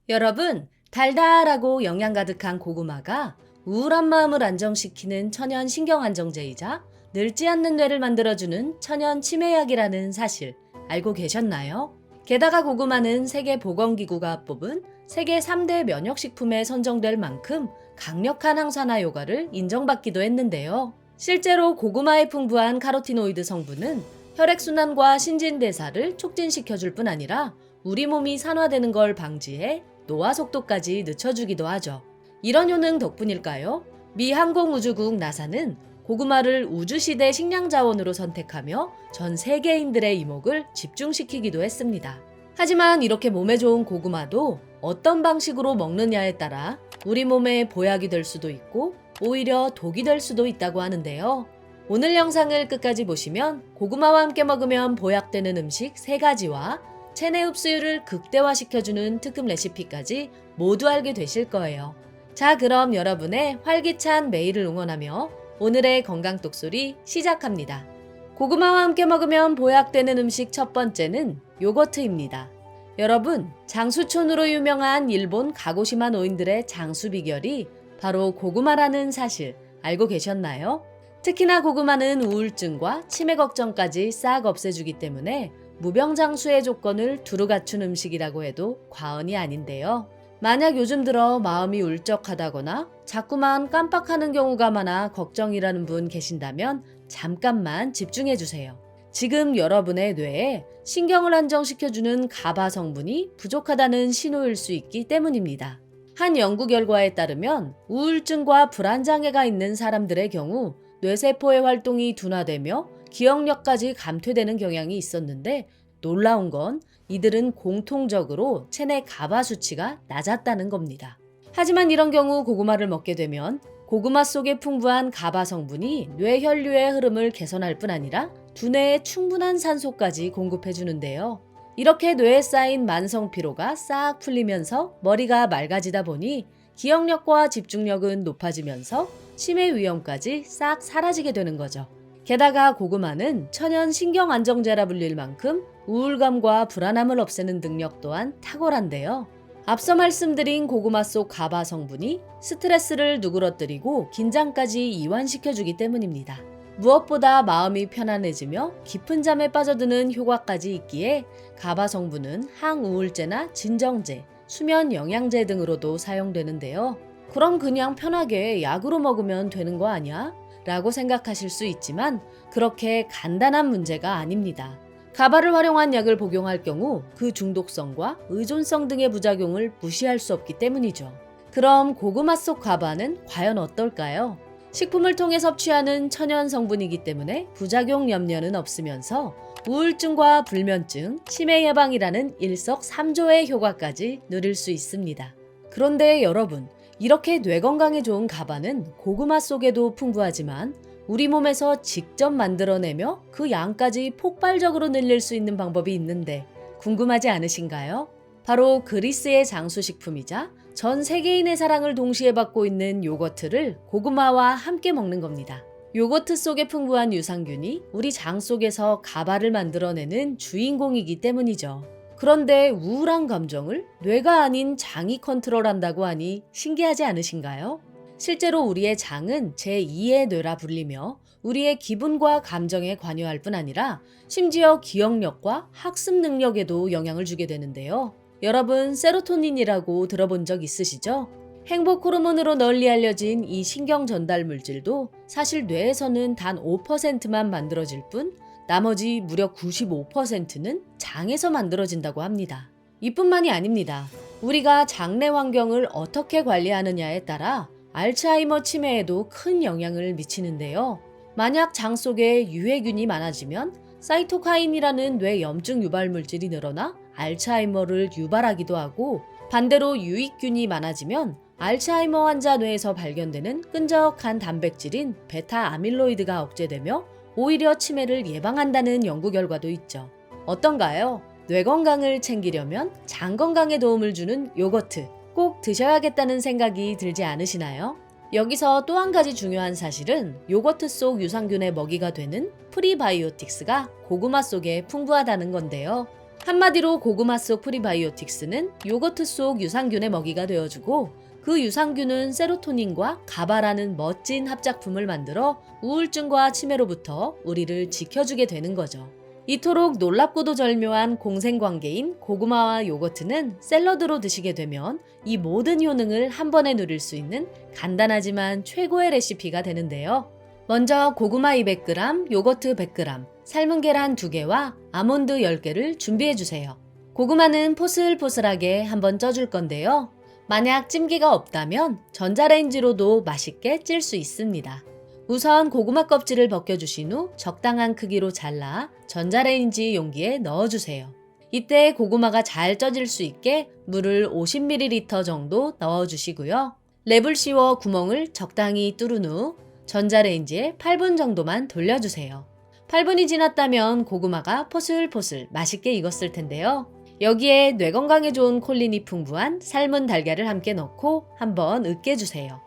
여러분, 달달하고 영양 가득한 고구마가 우울한 마음을 안정시키는 천연 신경안정제이자 늙지 않는 뇌를 만들어주는 천연 치매약이라는 사실 알고 계셨나요? 게다가 고구마는 세계보건기구가 뽑은 세계 3대 면역식품에 선정될 만큼 강력한 항산화 효과를 인정받기도 했는데요. 실제로 고구마에 풍부한 카로티노이드 성분은 혈액순환과 신진대사를 촉진시켜줄 뿐 아니라 우리 몸이 산화되는 걸 방지해 노화 속도까지 늦춰주기도 하죠. 이런 효능 덕분일까요? 미 항공우주국 나사는 고구마를 우주시대 식량자원으로 선택하며 전 세계인들의 이목을 집중시키기도 했습니다. 하지만 이렇게 몸에 좋은 고구마도 어떤 방식으로 먹느냐에 따라 우리 몸에 보약이 될 수도 있고 오히려 독이 될 수도 있다고 하는데요. 오늘 영상을 끝까지 보시면 고구마와 함께 먹으면 보약되는 음식 3가지와 체내 흡수율을 극대화시켜주는 특급 레시피까지 모두 알게 되실 거예요. 자, 그럼 여러분의 활기찬 매일을 응원하며 오늘의 건강 똑소리 시작합니다. 고구마와 함께 먹으면 보약되는 음식 첫 번째는 요거트입니다. 여러분, 장수촌으로 유명한 일본 가고시마 노인들의 장수 비결이 바로 고구마라는 사실 알고 계셨나요? 특히나 고구마는 우울증과 치매 걱정까지 싹 없애주기 때문에 무병장수의 조건을 두루 갖춘 음식이라고 해도 과언이 아닌데요. 만약 요즘 들어 마음이 울적하다거나 자꾸만 깜빡하는 경우가 많아 걱정이라는 분 계신다면 잠깐만 집중해 주세요. 지금 여러분의 뇌에 신경을 안정시켜주는 가바 성분이 부족하다는 신호일 수 있기 때문입니다. 한 연구 결과에 따르면 우울증과 불안장애가 있는 사람들의 경우 뇌세포의 활동이 둔화되며 기억력까지 감퇴되는 경향이 있었는데 놀라운 건 이들은 공통적으로 체내 가바 수치가 낮았다는 겁니다. 하지만 이런 경우 고구마를 먹게 되면 고구마 속에 풍부한 가바 성분이 뇌 혈류의 흐름을 개선할 뿐 아니라 두뇌에 충분한 산소까지 공급해 주는데요. 이렇게 뇌에 쌓인 만성 피로가 싹 풀리면서 머리가 맑아지다 보니 기억력과 집중력은 높아지면서 치매 위험까지 싹 사라지게 되는 거죠. 게다가 고구마는 천연 신경안정제라 불릴 만큼 우울감과 불안함을 없애는 능력 또한 탁월한데요. 앞서 말씀드린 고구마 속 가바 성분이 스트레스를 누그러뜨리고 긴장까지 이완시켜주기 때문입니다. 무엇보다 마음이 편안해지며 깊은 잠에 빠져드는 효과까지 있기에 가바 성분은 항우울제나 진정제, 수면 영양제 등으로도 사용되는데요. 그럼 그냥 편하게 약으로 먹으면 되는 거 아니야? 라고 생각하실 수 있지만 그렇게 간단한 문제가 아닙니다. 가바를 활용한 약을 복용할 경우 그 중독성과 의존성 등의 부작용을 무시할 수 없기 때문이죠. 그럼 고구마 속 가바는 과연 어떨까요? 식품을 통해 섭취하는 천연 성분이기 때문에 부작용 염려는 없으면서 우울증과 불면증, 치매 예방이라는 일석삼조의 효과까지 누릴 수 있습니다. 그런데 여러분, 이렇게 뇌 건강에 좋은 가바는 고구마 속에도 풍부하지만 우리 몸에서 직접 만들어내며 그 양까지 폭발적으로 늘릴 수 있는 방법이 있는데 궁금하지 않으신가요? 바로 그리스의 장수식품이자 전 세계인의 사랑을 동시에 받고 있는 요거트를 고구마와 함께 먹는 겁니다. 요거트 속에 풍부한 유산균이 우리 장 속에서 가바를 만들어내는 주인공이기 때문이죠. 그런데 우울한 감정을 뇌가 아닌 장이 컨트롤한다고 하니 신기하지 않으신가요? 실제로 우리의 장은 제2의 뇌라 불리며 우리의 기분과 감정에 관여할 뿐 아니라 심지어 기억력과 학습 능력에도 영향을 주게 되는데요. 여러분, 세로토닌이라고 들어본 적 있으시죠? 행복 호르몬으로 널리 알려진 이 신경 전달 물질도 사실 뇌에서는 단 5%만 만들어질 뿐 나머지 무려 95%는 장에서 만들어진다고 합니다. 이뿐만이 아닙니다. 우리가 장내 환경을 어떻게 관리하느냐에 따라 알츠하이머 치매에도 큰 영향을 미치는데요. 만약 장 속에 유해균이 많아지면 사이토카인이라는 뇌 염증 유발 물질이 늘어나 알츠하이머를 유발하기도 하고 반대로 유익균이 많아지면 알츠하이머 환자 뇌에서 발견되는 끈적한 단백질인 베타 아밀로이드가 억제되며 오히려 치매를 예방한다는 연구 결과도 있죠. 어떤가요? 뇌 건강을 챙기려면 장 건강에 도움을 주는 요거트 꼭 드셔야겠다는 생각이 들지 않으시나요? 여기서 또 한 가지 중요한 사실은 요거트 속 유산균의 먹이가 되는 프리바이오틱스가 고구마 속에 풍부하다는 건데요. 한마디로 고구마 속 프리바이오틱스는 요거트 속 유산균의 먹이가 되어주고 그 유산균은 세로토닌과 가바라는 멋진 합작품을 만들어 우울증과 치매로부터 우리를 지켜주게 되는 거죠. 이토록 놀랍고도 절묘한 공생관계인 고구마와 요거트는 샐러드로 드시게 되면 이 모든 효능을 한 번에 누릴 수 있는 간단하지만 최고의 레시피가 되는데요. 먼저 고구마 200g, 요거트 100g, 삶은 계란 2개와 아몬드 10개를 준비해주세요. 고구마는 포슬포슬하게 한번 쪄줄 건데요. 만약 찜기가 없다면 전자레인지로도 맛있게 찔 수 있습니다. 우선 고구마 껍질을 벗겨주신 후 적당한 크기로 잘라 전자레인지 용기에 넣어주세요. 이때 고구마가 잘 쪄질 수 있게 물을 50ml 정도 넣어주시고요. 랩을 씌워 구멍을 적당히 뚫은 후 전자레인지에 8분 정도만 돌려주세요. 8분이 지났다면 고구마가 포슬포슬 맛있게 익었을 텐데요. 여기에 뇌 건강에 좋은 콜린이 풍부한 삶은 달걀을 함께 넣고 한번 으깨주세요.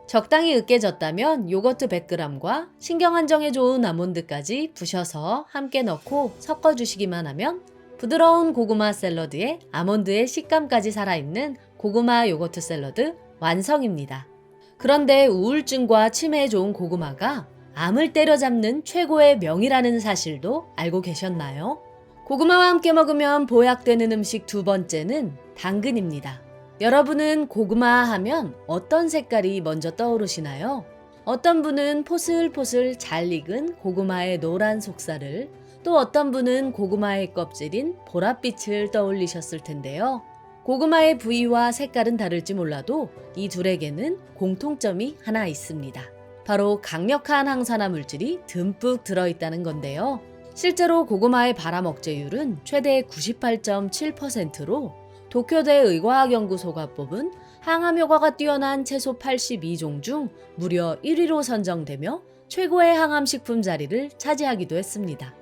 적당히 으깨졌다면 요거트 100g과 신경 안정에 좋은 아몬드까지 부셔서 함께 넣고 섞어주시기만 하면 부드러운 고구마 샐러드에 아몬드의 식감까지 살아있는 고구마 요거트 샐러드 완성입니다. 그런데 우울증과 치매에 좋은 고구마가 암을 때려잡는 최고의 명이라는 사실도 알고 계셨나요? 고구마와 함께 먹으면 보약되는 음식 두 번째는 당근입니다. 여러분은 고구마 하면 어떤 색깔이 먼저 떠오르시나요? 어떤 분은 포슬포슬 잘 익은 고구마의 노란 속살을, 또 어떤 분은 고구마의 껍질인 보랏빛을 떠올리셨을 텐데요. 고구마의 부위와 색깔은 다를지 몰라도 이 둘에게는 공통점이 하나 있습니다. 바로 강력한 항산화 물질이 듬뿍 들어있다는 건데요. 실제로 고구마의 발암 억제율은 최대 98.7%로 도쿄대 의과학연구소가 뽑은 항암 효과가 뛰어난 채소 82종 중 무려 1위로 선정되며 최고의 항암식품 자리를 차지하기도 했습니다.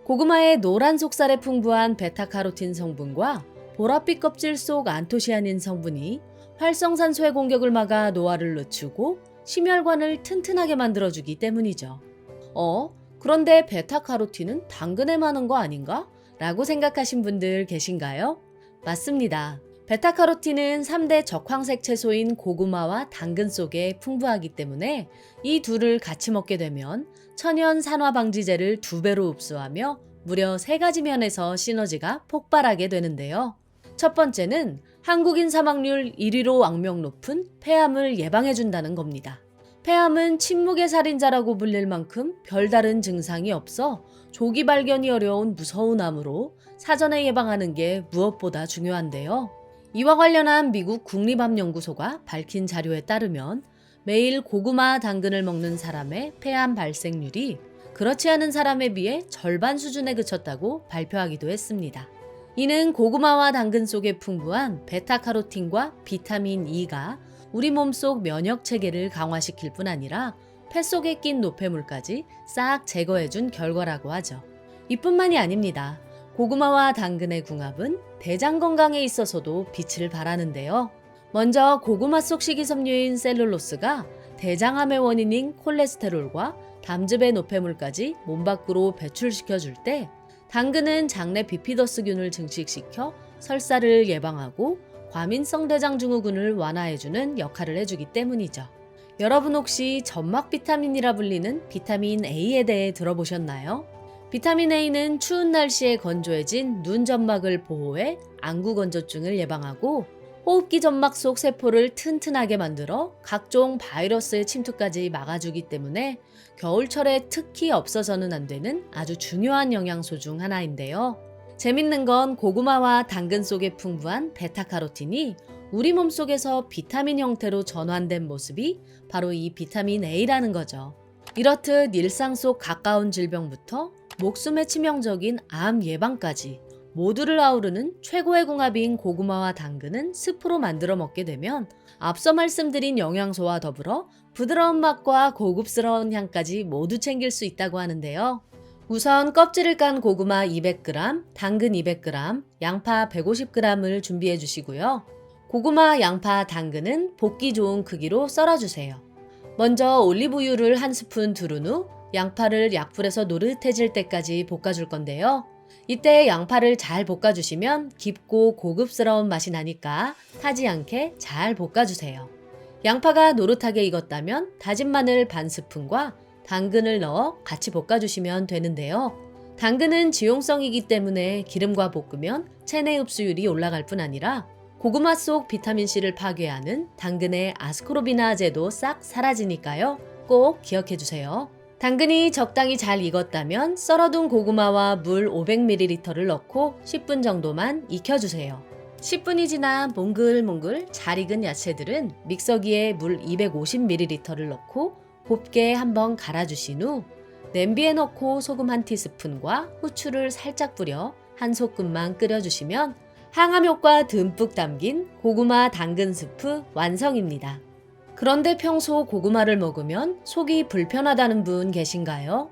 고구마의 노란 속살에 풍부한 베타카로틴 성분과 보랏빛 껍질 속 안토시아닌 성분이 활성산소의 공격을 막아 노화를 늦추고 심혈관을 튼튼하게 만들어주기 때문이죠. 그런데 베타카로틴은 당근에 많은 거 아닌가? 라고 생각하신 분들 계신가요? 맞습니다. 베타카로틴은 3대 적황색 채소인 고구마와 당근 속에 풍부하기 때문에 이 둘을 같이 먹게 되면 천연 산화 방지제를 2배로 흡수하며 무려 3가지 면에서 시너지가 폭발하게 되는데요. 첫 번째는 한국인 사망률 1위로 악명 높은 폐암을 예방해준다는 겁니다. 폐암은 침묵의 살인자라고 불릴 만큼 별다른 증상이 없어 조기 발견이 어려운 무서운 암으로 사전에 예방하는 게 무엇보다 중요한데요. 이와 관련한 미국 국립암연구소가 밝힌 자료에 따르면 매일 고구마, 당근을 먹는 사람의 폐암 발생률이 그렇지 않은 사람에 비해 절반 수준에 그쳤다고 발표하기도 했습니다. 이는 고구마와 당근 속에 풍부한 베타카로틴과 비타민 E가 우리 몸속 면역 체계를 강화시킬 뿐 아니라 폐 속에 낀 노폐물까지 싹 제거해준 결과라고 하죠. 이뿐만이 아닙니다. 고구마와 당근의 궁합은 대장 건강에 있어서도 빛을 발하는데요. 먼저 고구마 속 식이섬유인 셀룰로스가 대장암의 원인인 콜레스테롤과 담즙의 노폐물까지 몸 밖으로 배출시켜줄 때 당근은 장내 비피더스균을 증식시켜 설사를 예방하고 과민성 대장 증후군을 완화해주는 역할을 해주기 때문이죠. 여러분 혹시 점막 비타민이라 불리는 비타민 A에 대해 들어보셨나요? 비타민 A는 추운 날씨에 건조해진 눈 점막을 보호해 안구 건조증을 예방하고 호흡기 점막 속 세포를 튼튼하게 만들어 각종 바이러스의 침투까지 막아주기 때문에 겨울철에 특히 없어서는 안 되는 아주 중요한 영양소 중 하나인데요. 재밌는 건 고구마와 당근 속에 풍부한 베타카로틴이 우리 몸속에서 비타민 형태로 전환된 모습이 바로 이 비타민 A라는 거죠. 이렇듯 일상 속 가까운 질병부터 목숨에 치명적인 암 예방까지 모두를 아우르는 최고의 궁합인 고구마와 당근은 스프로 만들어 먹게 되면 앞서 말씀드린 영양소와 더불어 부드러운 맛과 고급스러운 향까지 모두 챙길 수 있다고 하는데요. 우선 껍질을 깐 고구마 200g, 당근 200g, 양파 150g을 준비해 주시고요. 고구마, 양파, 당근은 볶기 좋은 크기로 썰어주세요. 먼저 올리브유를 한 스푼 두른 후 양파를 약불에서 노릇해질 때까지 볶아줄 건데요. 이때 양파를 잘 볶아주시면 깊고 고급스러운 맛이 나니까 타지 않게 잘 볶아주세요. 양파가 노릇하게 익었다면 다진 마늘 반 스푼과 당근을 넣어 같이 볶아주시면 되는데요. 당근은 지용성이기 때문에 기름과 볶으면 체내 흡수율이 올라갈 뿐 아니라 고구마 속 비타민C를 파괴하는 당근의 아스코르비나제도 싹 사라지니까요. 꼭 기억해 주세요. 당근이 적당히 잘 익었다면 썰어둔 고구마와 물 500ml를 넣고 10분 정도만 익혀주세요. 10분이 지나 몽글몽글 잘 익은 야채들은 믹서기에 물 250ml를 넣고 곱게 한번 갈아주신 후 냄비에 넣고 소금 한 티스푼과 후추를 살짝 뿌려 한 소끔만 끓여주시면 항암 효과 듬뿍 담긴 고구마 당근 스프 완성입니다. 그런데 평소 고구마를 먹으면 속이 불편하다는 분 계신가요?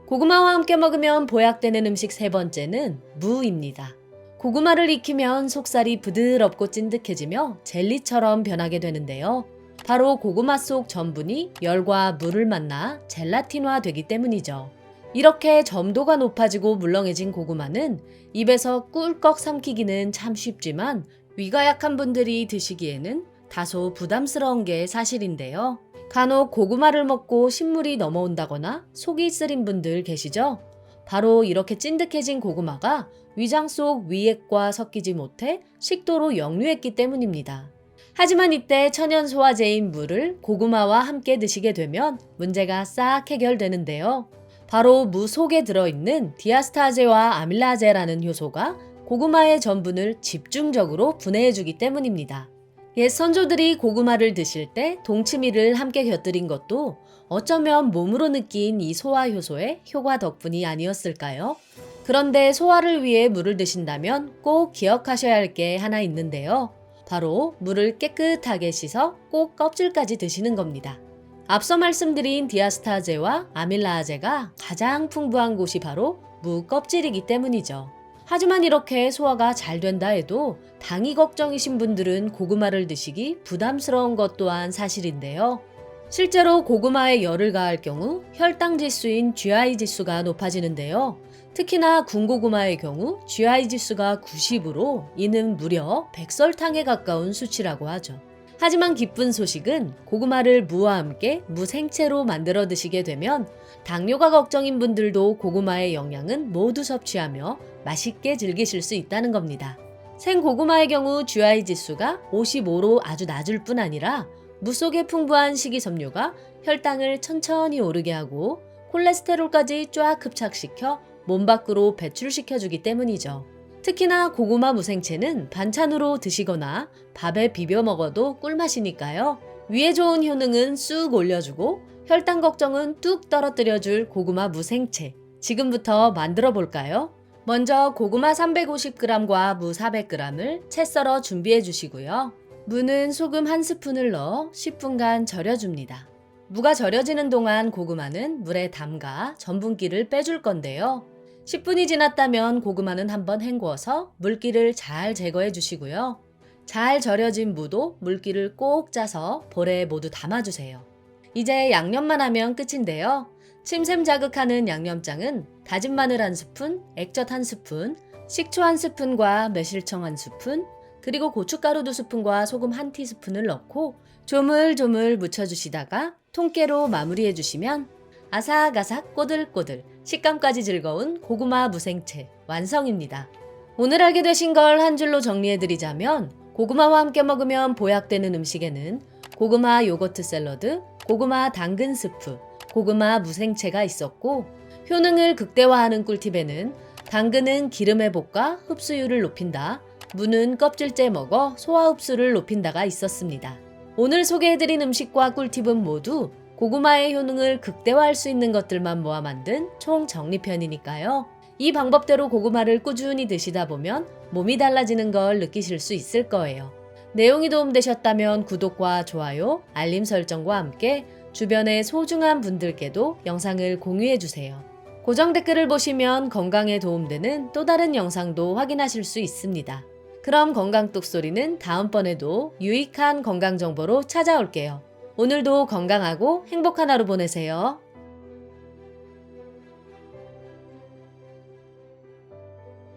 고구마와 함께 먹으면 보약되는 음식 세 번째는 무입니다. 고구마를 익히면 속살이 부드럽고 찐득해지며 젤리처럼 변하게 되는데요. 바로 고구마 속 전분이 열과 물을 만나 젤라틴화 되기 때문이죠. 이렇게 점도가 높아지고 물렁해진 고구마는 입에서 꿀꺽 삼키기는 참 쉽지만 위가 약한 분들이 드시기에는 다소 부담스러운 게 사실인데요. 간혹 고구마를 먹고 신물이 넘어온다거나 속이 쓰린 분들 계시죠? 바로 이렇게 찐득해진 고구마가 위장 속 위액과 섞이지 못해 식도로 역류했기 때문입니다. 하지만 이때 천연 소화제인 무를 고구마와 함께 드시게 되면 문제가 싹 해결되는데요. 바로 무 속에 들어있는 디아스타제와 아밀라제라는 효소가 고구마의 전분을 집중적으로 분해해주기 때문입니다. 옛 선조들이 고구마를 드실 때 동치미를 함께 곁들인 것도 어쩌면 몸으로 느낀 이 소화 효소의 효과 덕분이 아니었을까요? 그런데 소화를 위해 물을 드신다면 꼭 기억하셔야 할 게 하나 있는데요. 바로 물을 깨끗하게 씻어 꼭 껍질까지 드시는 겁니다. 앞서 말씀드린 디아스타제와 아밀라제가 가장 풍부한 곳이 바로 무 껍질이기 때문이죠. 하지만 이렇게 소화가 잘 된다 해도 당이 걱정이신 분들은 고구마를 드시기 부담스러운 것 또한 사실인데요. 실제로 고구마에 열을 가할 경우 혈당 지수인 GI 지수가 높아지는데요. 특히나 군고구마의 경우 GI 지수가 90으로 이는 무려 백설탕에 가까운 수치라고 하죠. 하지만 기쁜 소식은 고구마를 무와 함께 무생채로 만들어 드시게 되면 당뇨가 걱정인 분들도 고구마의 영양은 모두 섭취하며 맛있게 즐기실 수 있다는 겁니다. 생고구마의 경우 GI 지수가 55로 아주 낮을 뿐 아니라 무 속에 풍부한 식이섬유가 혈당을 천천히 오르게 하고 콜레스테롤까지 쫙 흡착시켜 몸 밖으로 배출시켜주기 때문이죠. 특히나 고구마 무생채는 반찬으로 드시거나 밥에 비벼 먹어도 꿀맛이니까요. 위에 좋은 효능은 쑥 올려주고 혈당 걱정은 뚝 떨어뜨려줄 고구마 무생채. 지금부터 만들어 볼까요? 먼저 고구마 350g과 무 400g을 채 썰어 준비해 주시고요. 무는 소금 한 스푼을 넣어 10분간 절여줍니다. 무가 절여지는 동안 고구마는 물에 담가 전분기를 빼줄 건데요. 10분이 지났다면 고구마는 한번 헹궈서 물기를 잘 제거해 주시고요. 잘 절여진 무도 물기를 꼭 짜서 볼에 모두 담아주세요. 이제 양념만 하면 끝인데요. 침샘 자극하는 양념장은 다진 마늘 한 스푼, 액젓 한 스푼, 식초 한 스푼과 매실청 한 스푼, 그리고 고춧가루 2스푼과 소금 한 티스푼을 넣고 조물조물 묻혀주시다가 통깨로 마무리해 주시면 아삭아삭 꼬들꼬들 식감까지 즐거운 고구마 무생채 완성입니다. 오늘 알게 되신 걸 한 줄로 정리해드리자면 고구마와 함께 먹으면 보약되는 음식에는 고구마 요거트 샐러드, 고구마 당근 스프, 고구마 무생채가 있었고 효능을 극대화하는 꿀팁에는 당근은 기름에 볶아 흡수율을 높인다, 무는 껍질째 먹어 소화 흡수를 높인다가 있었습니다. 오늘 소개해드린 음식과 꿀팁은 모두 고구마의 효능을 극대화할 수 있는 것들만 모아 만든 총 정리편이니까요. 이 방법대로 고구마를 꾸준히 드시다 보면 몸이 달라지는 걸 느끼실 수 있을 거예요. 내용이 도움되셨다면 구독과 좋아요, 알림 설정과 함께 주변의 소중한 분들께도 영상을 공유해주세요. 고정 댓글을 보시면 건강에 도움되는 또 다른 영상도 확인하실 수 있습니다. 그럼 건강똑소리는 다음번에도 유익한 건강 정보로 찾아올게요. 오늘도 건강하고 행복한 하루 보내세요.